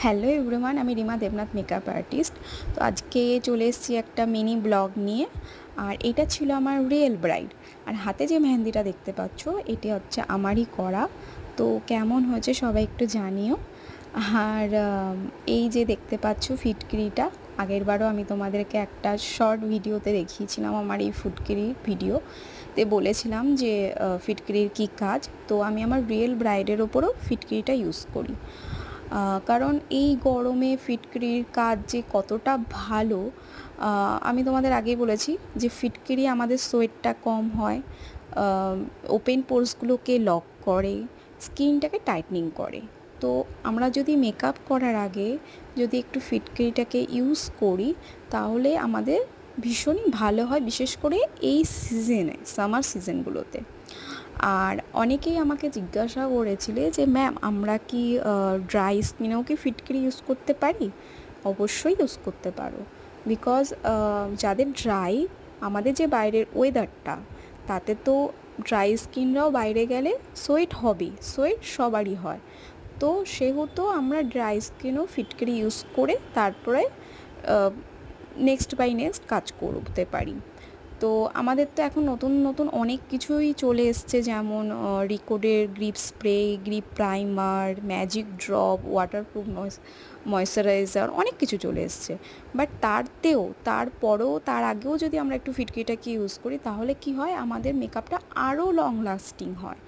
Hello everyone, আমি Rima Debnath makeup artist. তো আজকে চলে এসেছি একটা মিনি ব্লগ নিয়ে। আর এটা ছিল আমার রিয়েল ব্রাইড। আর হাতে যে মেহেন্দিটা দেখতে পাচ্ছ এটি হচ্ছে আমারই করা। তো কেমন হয়েছে সবাই একটু জানিও। আর এই যে দেখতে পাচ্ছ ফিটকিরিটা, আগেরবারও আমি তোমাদেরকে একটা শর্ট ভিডিওতে দেখিয়েছিলাম আমার এই ফুটকিরির ভিডিওতে বলেছিলাম যে ফিটকিরির কী কাজ। তো আমি আমার রিয়েল ব্রাইডের ওপরও ফিটকিরিটা ইউজ করি, কারণ এই গরমে ফিটকিরির কাজ যে কতটা ভালো আমি তোমাদের আগেই বলেছি যে ফিটকিরি আমাদের সোয়েটটা কম হয়, ওপেন পোরসগুলোকে লক করে, স্কিনটাকে টাইটনিং করে। তো আমরা যদি মেকআপ করার আগে যদি একটু ফিটকিরিটাকে ইউজ করি তাহলে আমাদের ভীষণই ভালো হয়, বিশেষ করে এই সিজনে, সামার সিজনগুলোতে। আর অনেকেই আমাকে জিজ্ঞাসা করেছিলে যে ম্যাম আমরা কি ড্রাই স্কিনেও কি ফিটকিরি ইউজ করতে পারি? অবশ্যই ইউজ করতে পারো, বিকজ যাদের ড্রাই, আমাদের যে বাইরের ওয়েদারটা, তাতে তো ড্রাই স্কিনরাও বাইরে গেলে সোয়েট হবেই, সোয়েট সবারই হয়। তো সেহেতু আমরা ড্রাই স্কিনও ফিটকিরি ইউজ করে তারপরে নেক্সট বাই নেক্সট কাজ করতে পারি। তো আমাদের তো এখন নতুন নতুন অনেক কিছুই চলে এসছে, যেমন রিকোডের grip spray, grip primer, magic drop, waterproof moisturiser, অনেক কিছু চলে এসছে। বাট তারপরেও তার আগেও যদি আমরা একটু ফিটকিরিটাকে ইউজ করি তাহলে কি হয়, আমাদের মেকআপটা আরও লং লাস্টিং হয়।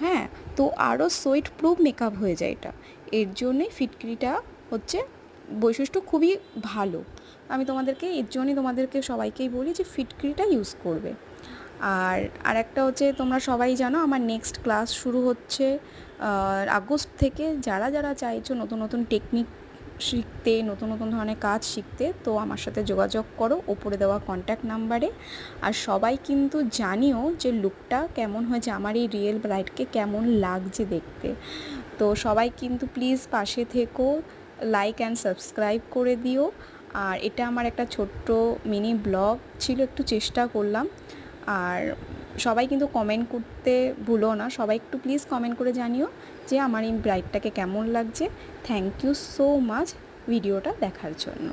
হ্যাঁ, তো আরও সোয়েট প্রুফ মেকআপ হয়ে যায় এটা। এর জন্যই ফিটকিরিটা হচ্ছে বৈশিষ্ট্য খুবই ভালো। আমি এর জন্যই তোমাদেরকে সবাইকেই বলি যে ফিটকিরিটা ইউজ করবে। আর একটা হচ্ছে, তোমরা সবাই জানো আমার নেক্সট ক্লাস শুরু হচ্ছে আগস্ট থেকে। যারা যারা চাইছো নতুন নতুন টেকনিক শিখতে, নতুন নতুন ধরনের কাজ শিখতে, তো আমার সাথে যোগাযোগ করো ওপরে দেওয়া কন্ট্যাক্ট নাম্বারে। আর সবাই কিন্তু জানিও যে লুকটা কেমন হয়েছে, আমার এই রিয়েল ব্রাইডকে কেমন লাগছে দেখতে। তো সবাই কিন্তু প্লিজ পাশে থেকো, লাইক অ্যান্ড সাবস্ক্রাইব করে দিও। আর এটা আমার একটা ছোট্ট মিনি ব্লগ ছিল, একটু চেষ্টা করলাম। আর সবাই কিন্তু কমেন্ট করতে ভুলো না, সবাই একটু প্লিজ কমেন্ট করে জানিও যে আমার এই ব্রাইডটাকে কেমন লাগছে। থ্যাংক ইউ সো মাচ ভিডিওটা দেখার জন্য।